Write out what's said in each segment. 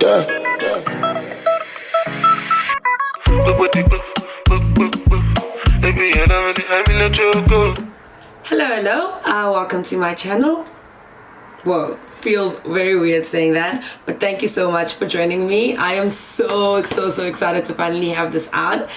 Hello, welcome to my channel. Whoa, feels very weird saying that, but thank you so much for joining me. I am so excited to finally have this out.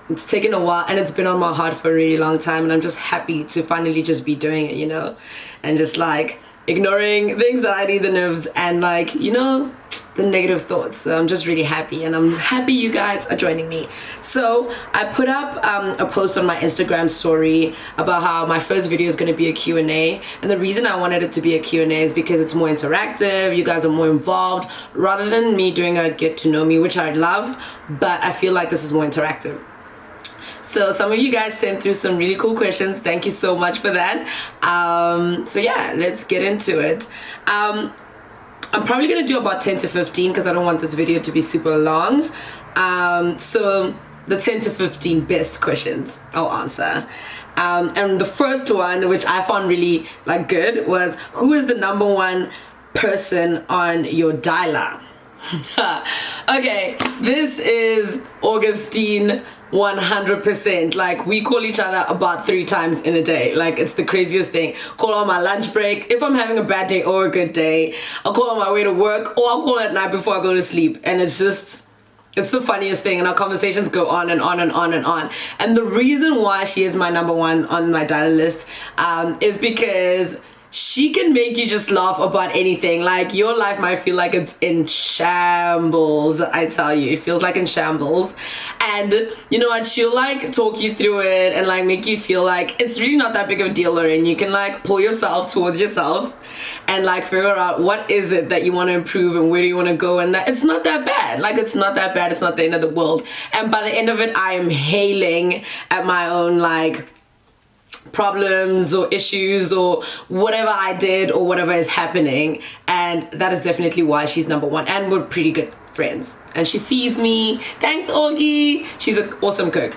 It's taken a while and it's been on my heart for a really long time, and I'm just happy to finally just be doing it, you know, and just like ignoring the anxiety, the nerves, and like, you know, the negative thoughts. So I'm just really happy, and I'm happy you guys are joining me. So I put up a post on my Instagram story about how my first video is going to be a Q&A, and the reason I wanted it to be a Q&A is because it's more interactive, you guys are more involved, rather than me doing a get to know me, which I'd love, but I feel like this is more interactive. So some of you guys sent through some really cool questions. Thank you so much for that. So yeah, let's get into it. I'm probably gonna do about 10 to 15 because I don't want this video to be super long. So the 10 to 15 best questions I'll answer. And the first one, which I found really like good, was who is the #1 person on your dialer? Okay, this is Augustine 100%. Like, we call each other about 3 times in a day. Like, it's the craziest thing. Call on my lunch break, if I'm having a bad day or a good day. I'll call on my way to work, or I'll call at night before I go to sleep. And it's just, it's the funniest thing, and our conversations go on and on and on and on. And the reason why she is my #1 on my dialer list is because she can make you just laugh about anything. Like, your life might feel like it's in shambles. I tell you, it feels like in shambles. And you know what, she'll like talk you through it and like make you feel like it's really not that big of a deal, and you can like pull yourself towards yourself and like figure out what is it that you want to improve and where do you want to go, and that it's not that bad. Like, it's not that bad, it's not the end of the world. And by the end of it, I am hailing at my own like problems or issues or whatever I did or whatever is happening, and that is definitely why she's #1. And we're pretty good friends, and she feeds me. Thanks, Augie. She's an awesome cook,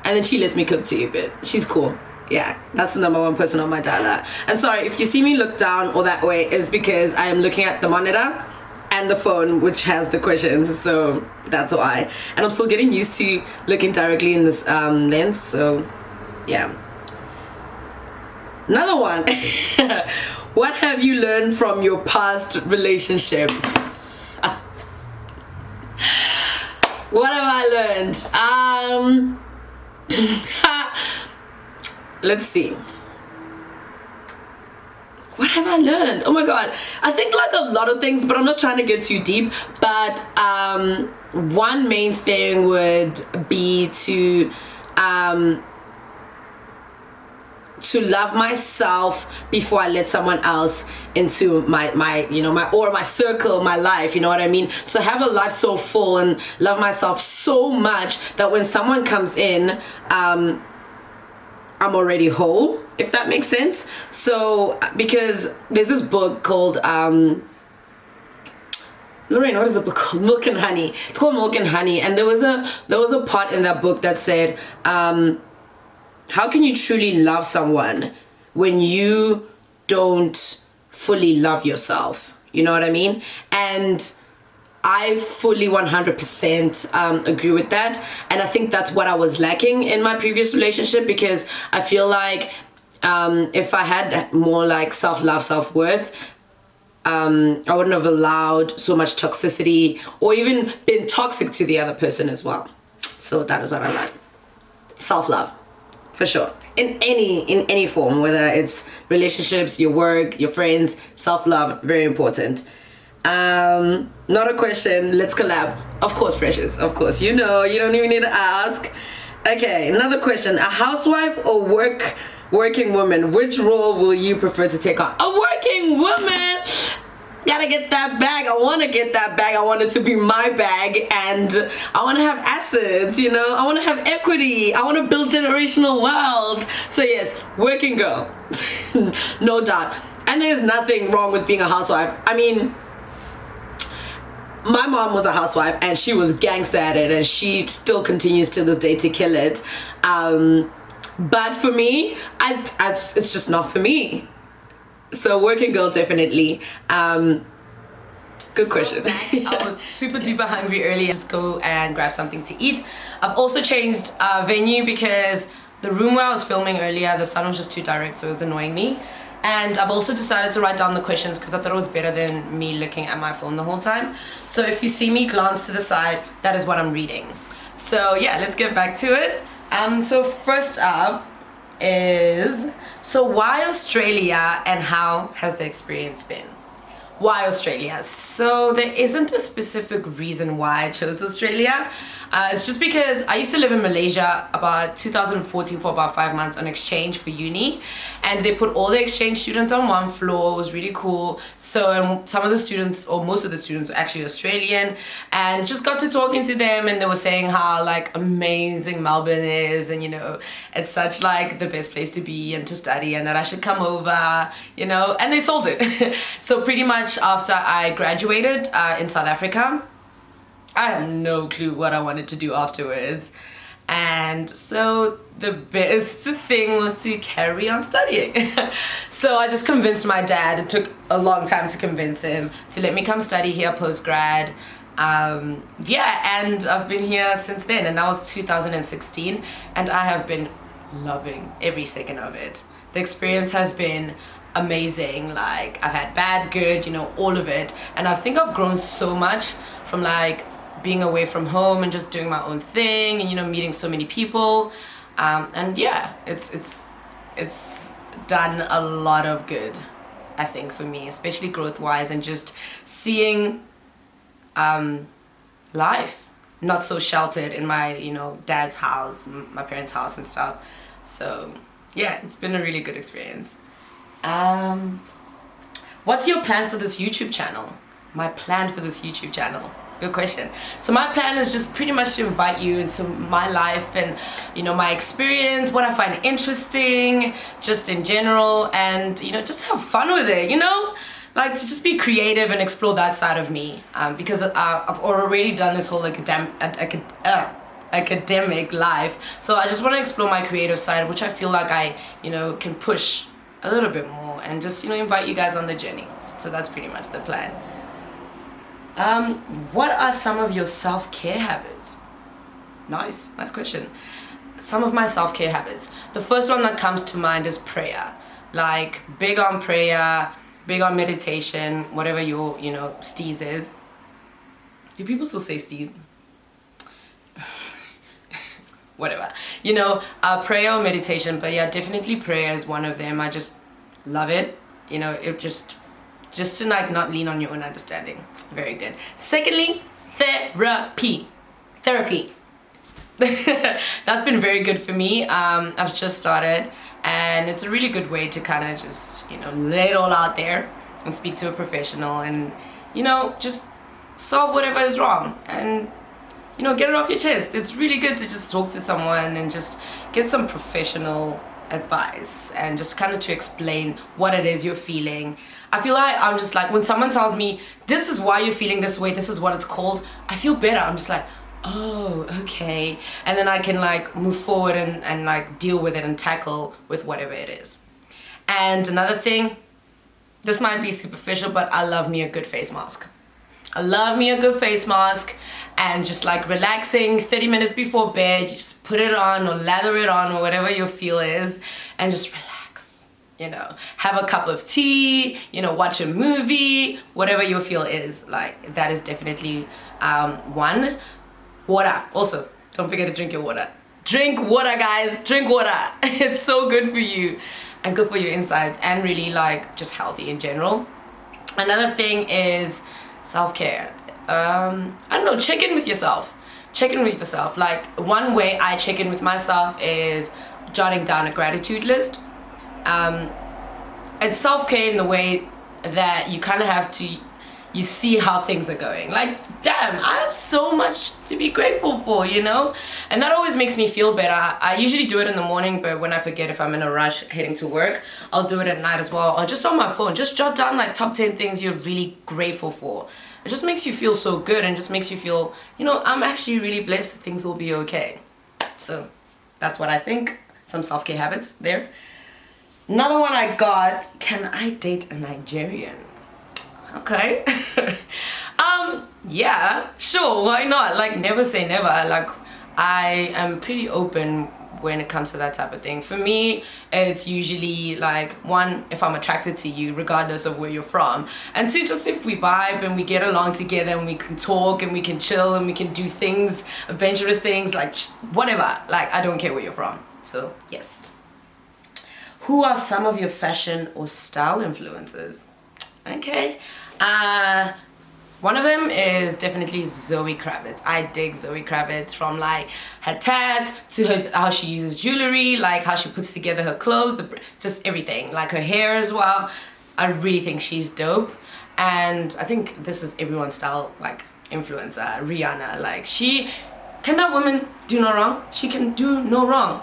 and then she lets me cook too, but she's cool. Yeah, that's the #1 person on my dialer. And sorry if you see me look down or that way, is because I am looking at the monitor and the phone which has the questions, so that's why. And I'm still getting used to looking directly in this lens, so yeah. Another one. What have you learned from your past relationship? What have I learned? Let's see. What have I learned? Oh my god. I think like a lot of things, but I'm not trying to get too deep. But one main thing would be to love myself before I let someone else into my you know, my circle, my life, you know what I mean? So have a life so full and love myself so much that when someone comes in, I'm already whole, if that makes sense. So because there's this book called Lorraine, what is the book called? Milk and Honey. It's called Milk and Honey, and there was a part in that book that said, how can you truly love someone when you don't fully love yourself? You know what I mean? And I fully 100% agree with that. And I think that's what I was lacking in my previous relationship, because I feel like if I had more like self-love, self-worth, I wouldn't have allowed so much toxicity or even been toxic to the other person as well. So that is what I like. Self-love. For sure. In any form, whether it's relationships, your work, your friends, self-love, very important. Not a question, let's collab. Of course, Precious, of course. You know, you don't even need to ask. Okay, another question. A housewife or working woman? Which role will you prefer to take on? A working woman! Gotta get that bag. I want to get that bag. I want it to be my bag, and I want to have assets, you know. I want to have equity. I want to build generational wealth. So yes, working girl. No doubt. And there's nothing wrong with being a housewife. I mean, my mom was a housewife and she was gangster at it, and she still continues to this day to kill it. But for me, it's just not for me. So working girl, definitely. Good question. I was super duper hungry earlier. Just go and grab something to eat. I've also changed venue because the room where I was filming earlier, the sun was just too direct, so it was annoying me. And I've also decided to write down the questions because I thought it was better than me looking at my phone the whole time. So if you see me glance to the side, that is what I'm reading. So yeah, let's get back to it. So first up is, so why Australia and how has the experience been? Why Australia? So there isn't a specific reason why I chose Australia. It's just because I used to live in Malaysia about 2014 for about 5 months on exchange for uni, and they put all the exchange students on one floor. It was really cool. So some of the students, or most of the students, were actually Australian, and just got to talking to them, and they were saying how like amazing Melbourne is, and you know, it's such like the best place to be and to study, and that I should come over, you know, and they sold it. So pretty much after I graduated in South Africa, I had no clue what I wanted to do afterwards. And so the best thing was to carry on studying. So I just convinced my dad. It took a long time to convince him to let me come study here post-grad. Yeah, and I've been here since then, and that was 2016, and I have been loving every second of it. The experience has been amazing. Like, I've had bad, good, you know, all of it, and I think I've grown so much from like being away from home and just doing my own thing, and you know, meeting so many people, and yeah, it's done a lot of good, I think, for me, especially growth wise, and just seeing life not so sheltered in my, you know, dad's house, my parents' house and stuff. So yeah, it's been a really good experience. What's your plan for this YouTube channel? My plan for this YouTube channel? Good question. So my plan is just pretty much to invite you into my life and, you know, my experience, what I find interesting, just in general, and, you know, just have fun with it, you know? Like, to just be creative and explore that side of me, because I've already done this whole academic life, so I just want to explore my creative side, which I feel like I, you know, can push a little bit more, and just, you know, invite you guys on the journey. So that's pretty much the plan. What are some of your self-care habits? Nice question. Some of my self-care habits. The first one that comes to mind is prayer. Like, big on prayer, big on meditation, whatever your, you know, steez is. Do people still say steez? Whatever. You know, prayer or meditation, but yeah, definitely prayer is one of them. I just love it. You know, it just to like not lean on your own understanding. Very good. Secondly, therapy. That's been very good for me. I've just started, and it's a really good way to kind of just, you know, lay it all out there and speak to a professional, and, you know, just solve whatever is wrong, and, you know, get it off your chest. It's really good to just talk to someone and just get some professional advice, and just kind of to explain what it is you're feeling. I feel like I'm just like, when someone tells me this is why you're feeling this way, this is what it's called, I feel better. I'm just like, oh, okay, and then I can like move forward and like deal with it and tackle with whatever it is. And another thing, this might be superficial, but I love me a good face mask. I love me a good face mask, and just like relaxing 30 minutes before bed, you just put it on or lather it on or whatever your feel is, and just relax, you know, have a cup of tea, you know, watch a movie, whatever your feel is. Like, that is definitely one. Water, also, don't forget to drink your water. Drink water, guys, drink water. It's so good for you and good for your insides, and really like just healthy in general. Another thing is self-care. I don't know, check in with yourself. Check in with yourself. Like, one way I check in with myself is jotting down a gratitude list. It's self-care in the way that you kind of have to, you see how things are going. Like, damn, I have so much to be grateful for, you know? And that always makes me feel better. I usually do it in the morning, but when I forget, if I'm in a rush heading to work, I'll do it at night as well. Or just on my phone, just jot down like top 10 things you're really grateful for. It just makes you feel so good, and just makes you feel, you know, I'm actually really blessed that things will be okay. So that's what I think. Some self-care habits there. Another one I got, can I date a Nigerian? Okay. Yeah, sure, why not? Like, never say never. Like, I am pretty open when it comes to that type of thing. For me, it's usually like, one, if I'm attracted to you regardless of where you're from, and two, just if we vibe and we get along together and we can talk and we can chill and we can do things, adventurous things, like whatever. Like, I don't care where you're from. So yes. Who are some of your fashion or style influences? Okay, one of them is definitely Zoe Kravitz. I dig Zoe Kravitz, from like her tats to her, how she uses jewelry, like how she puts together her clothes, just everything, like her hair as well. I really think she's dope, and I think this is everyone's style like influencer, Rihanna. Like, can that woman do no wrong? She can do no wrong,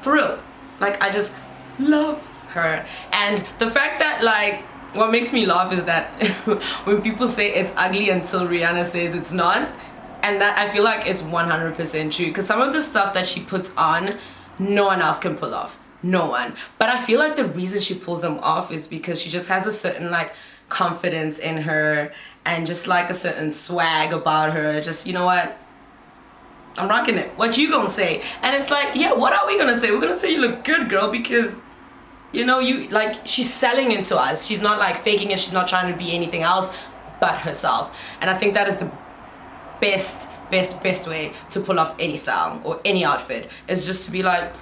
for real. Like, I just love her. And the fact that, like, what makes me laugh is that when people say it's ugly until Rihanna says it's not, and that I feel like it's 100% true, because some of the stuff that she puts on, no one else can pull off. No one. But I feel like the reason she pulls them off is because she just has a certain like confidence in her, and just like a certain swag about her. Just, you know what? I'm rocking it. What you gonna say? And it's like, yeah, what are we gonna say? We're gonna say you look good, girl, because, you know, you, like, she's selling into us. She's not like faking it. She's not trying to be anything else but herself. And I think that is the best way to pull off any style or any outfit, is just to be like,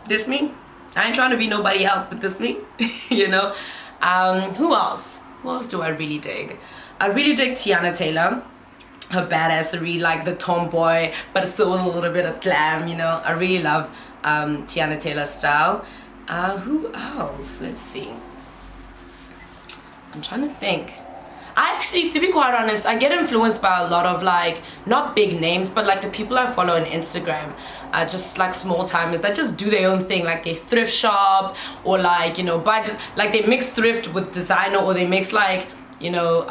this me. I ain't trying to be nobody else but this me. You know. Who else do I really dig? I really dig Tiana Taylor. Her badassery, like the tomboy, but it's still a little bit of glam, you know. I really love Tiana Taylor's style. Who else? Let's see. I'm trying to think. I actually, to be quite honest, I get influenced by a lot of, like, not big names, but like the people I follow on Instagram, just like small timers that just do their own thing. Like, they thrift shop, or like, you know, buy, like they mix thrift with designer, or they mix like, you know,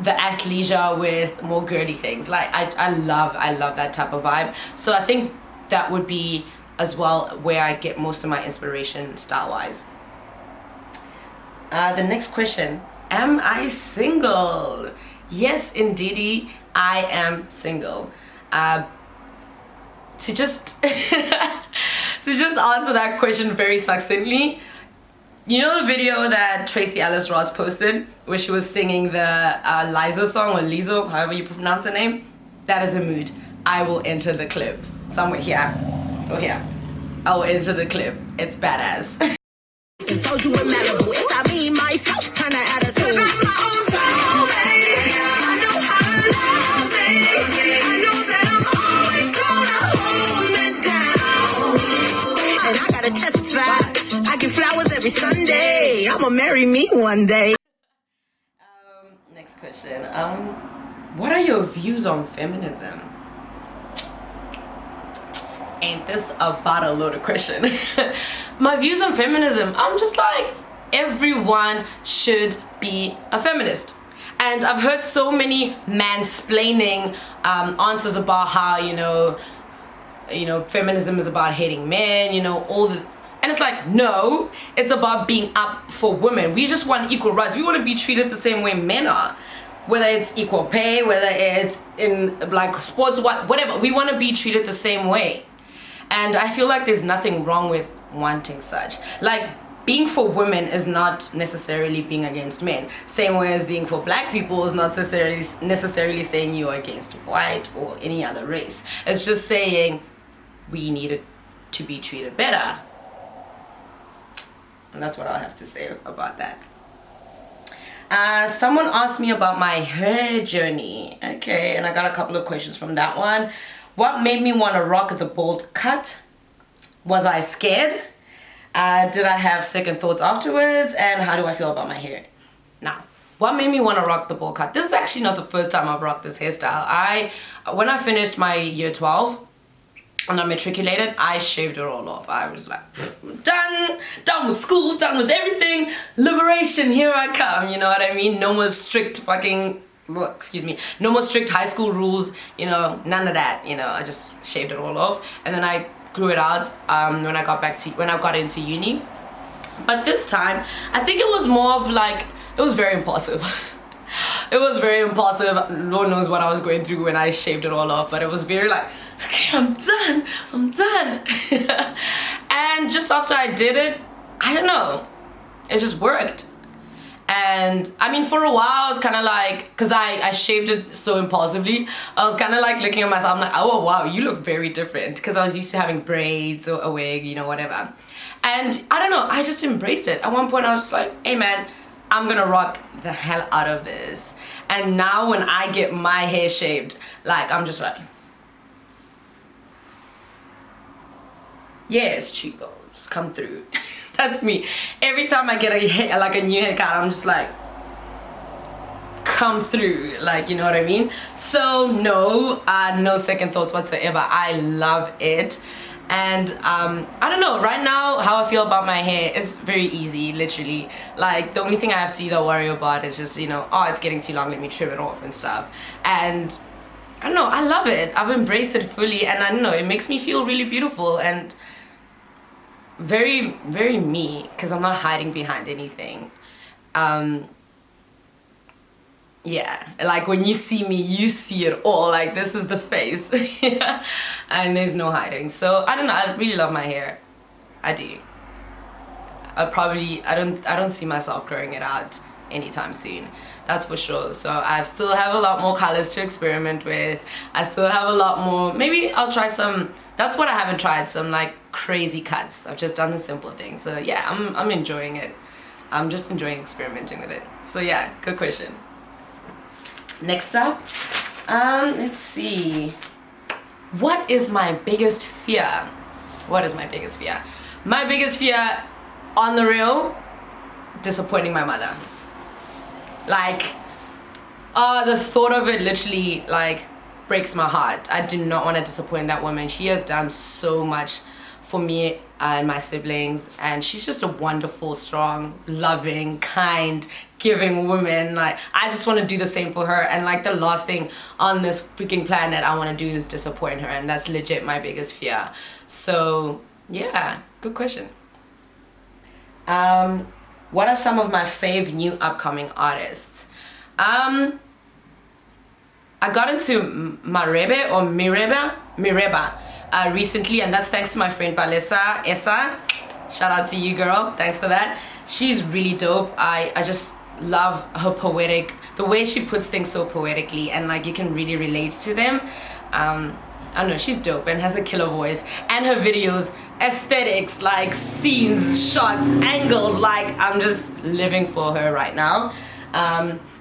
the athleisure with more girly things. Like, I love that type of vibe. So I think that would be as well where I get most of my inspiration style wise. The next question, am I single? Yes, indeedy, I am single. To just answer that question very succinctly, you know the video that Tracy Ellis Ross posted where she was singing the Liza song, or Lizzo, however you pronounce her name? That is a mood. I will enter the clip. Somewhere here. Oh, here. I will enter the clip. It's badass. And told you in Malibu, it's I mean myself kind of attitude. 'Cause I'm my own soulmate. I know how to love me. I know that I'm always gonna hold it down. And I gotta testify, I get flowers every Sunday. I'ma marry me one day. Next question. What are your views on feminism? Ain't this about a loaded question? My views on feminism, I'm just like, everyone should be a feminist. And I've heard so many mansplaining answers about how, you know, feminism is about hating men, you know, and it's like, no, it's about being up for women. We just want equal rights. We want to be treated the same way men are. Whether it's equal pay, whether it's in like sports, whatever, we want to be treated the same way. And I feel like there's nothing wrong with wanting such. Like, being for women is not necessarily being against men. Same way as being for black people is not necessarily saying you are against white or any other race. It's just saying we needed to be treated better. And that's what I'll have to say about that. Someone asked me about my hair journey. Okay, and I got a couple of questions from that one. What made me want to rock the bold cut? Was I scared? Did I have second thoughts afterwards? And how do I feel about my hair? Now, what made me want to rock the bold cut? This is actually not the first time I've rocked this hairstyle. When I finished my year 12, when I matriculated, I shaved it all off. I was like, done with school, done with everything. Liberation, here I come, you know what I mean? No more strict no more strict high school rules, you know, none of that, you know. I just shaved it all off, and then I grew it out when I got into uni. But this time, I think it was more of like, it was very impulsive. It was very impulsive. Lord knows what I was going through when I shaved it all off, but it was very like, okay, I'm done. And just after I did it, I don't know, it just worked. And I mean, for a while, I was kind of like, because I shaved it so impulsively, I was kind of like looking at myself, I'm like, oh wow, you look very different, because I was used to having braids or a wig, you know, whatever. And I don't know, I just embraced it. At one point I was just like, hey man, I'm gonna rock the hell out of this. And now when I get my hair shaved, like, I'm just like, yes, cheekbones, come through. That's me. Every time I get a new haircut, I'm just like, come through, like, you know what I mean? So no, no second thoughts whatsoever. I love it. And I don't know, right now how I feel about my hair is very easy, literally. Like, the only thing I have to either worry about is just, you know, oh, it's getting too long, let me trim it off and stuff. And I don't know, I love it. I've embraced it fully, and I don't know, it makes me feel really beautiful and very, very me, because I'm not hiding behind anything. Yeah, like when you see me, you see it all. Like, this is the face. And there's no hiding. So I don't know, I really love my hair. I do. I don't see myself growing it out anytime soon, that's for sure. So I still have a lot more colors to experiment with. I still have a lot more, maybe I'll try some, that's what I haven't tried, some like crazy cuts. I've just done the simple things. So yeah, I'm enjoying it. I'm just enjoying experimenting with it. So yeah, good question. Next up, let's see. What is my biggest fear? What is my biggest fear? My biggest fear, on the real, disappointing my mother. Like, the thought of it literally, like, breaks my heart. I do not want to disappoint that woman. She has done so much for me and my siblings, and she's just a wonderful, strong, loving, kind, giving woman. Like, I just want to do the same for her, and like, the last thing on this freaking planet I want to do is disappoint her, and that's legit my biggest fear. So yeah, good question. What are some of my fave new upcoming artists? I got into Mireba recently, and that's thanks to my friend Balesa Essa. Shout out to you, girl. Thanks for that. She's really dope. I just love her poetic, the way she puts things so poetically, and like, you can really relate to them. I don't know, she's dope and has a killer voice, and her videos, aesthetics, like scenes, shots, angles, like, I'm just living for her right now.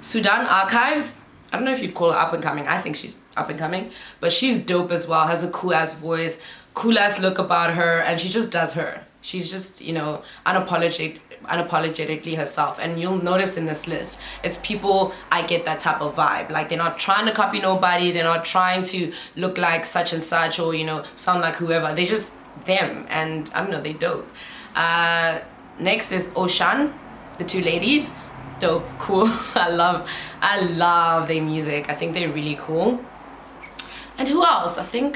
Sudan Archives, I don't know if you'd call her up and coming. I think she's up and coming, but she's dope as well. Has a cool ass voice, cool ass look about her, and she just does her. She's just, you know, unapologetically herself. And you'll notice in this list, it's people I get that type of vibe. Like, they're not trying to copy nobody. They're not trying to look like such and such, or, you know, sound like whoever. They just them, and I don't know, they dope. Next is Ocean, the two ladies. Dope, cool. I love their music. I think they're really cool. And who else? I'm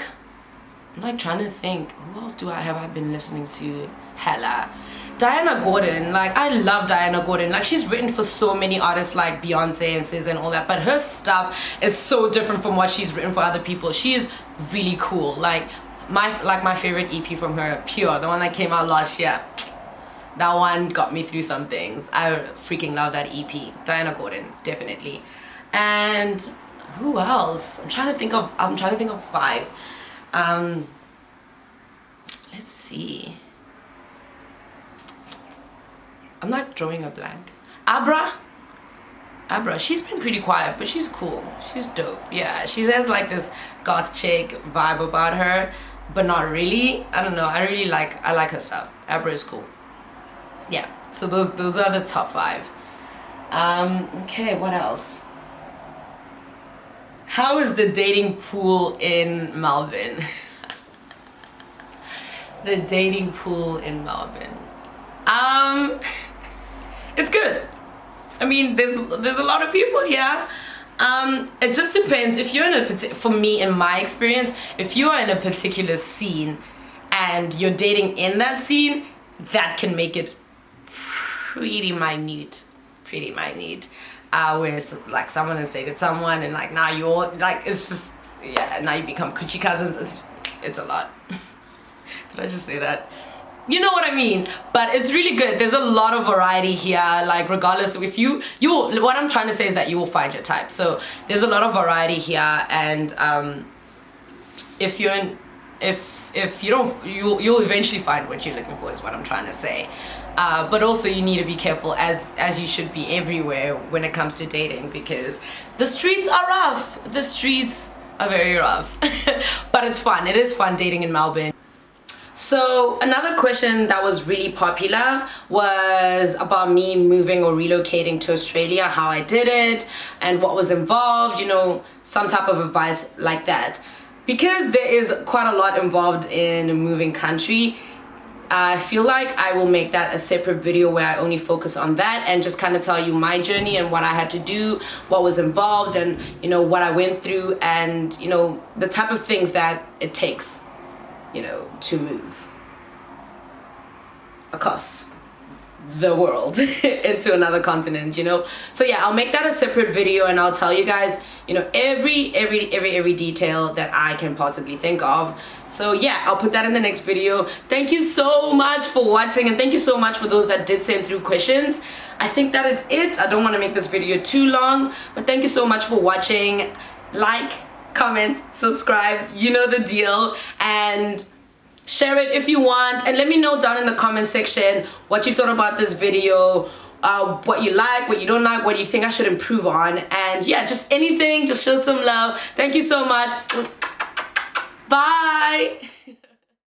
like trying to think, who else do I have been listening to? Hella. Diana Gordon, like, I love Diana Gordon. Like, she's written for so many artists like Beyonce and SZA and all that, but her stuff is so different from what she's written for other people. She is really cool. Like my favorite EP from her, Pure, the one that came out last year. That one got me through some things. I freaking love that EP. Diana Gordon, definitely. And who else? I'm trying to think of 5. Let's see. I'm not drawing a blank. Abra, she's been pretty quiet, but she's cool. She's dope. Yeah, she has like this goth chick vibe about her, but not really. I don't know. I like her stuff. Abra is cool. Yeah, so those are the top 5. Okay, what else? How is the dating pool in Melbourne? The dating pool in Melbourne. It's good. I mean, there's a lot of people here. It just depends. If you're in for me, in my experience, if you are in a particular scene and you're dating in that scene, that can make it pretty minute, pretty minute. Where like someone has dated someone and like now you're like, it's just, yeah, now you become coochie cousins. It's a lot. Did I just say that? You know what I mean? But it's really good. There's a lot of variety here. Like regardless, if you what I'm trying to say is that you will find your type. So there's a lot of variety here, and if you're in, if you don't, you'll eventually find what you're looking for, is what I'm trying to say. But also you need to be careful, as you should be everywhere when it comes to dating, because the streets are rough. The streets are very rough. But it's fun. It is fun dating in Melbourne. So another question that was really popular was about me moving or relocating to Australia, how I did it and what was involved, you know, some type of advice like that. Because there is quite a lot involved in moving country, I feel like I will make that a separate video where I only focus on that and just kind of tell you my journey and what I had to do, what was involved, and you know, what I went through, and you know, the type of things that it takes, you know, to move across the world into another continent, you know. So yeah, I'll make that a separate video and I'll tell you guys, you know, every detail that I can possibly think of. So yeah, I'll put that in the next video. Thank you so much for watching, and thank you so much for those that did send through questions. I think that is it. I don't want to make this video too long, but thank you so much for watching. Like, comment, subscribe, you know the deal, and share it if you want, and let me know down in the comment section what you thought about this video, what you like, what you don't like, what you think I should improve on, and yeah, just anything, just show some love. Thank you so much. Bye.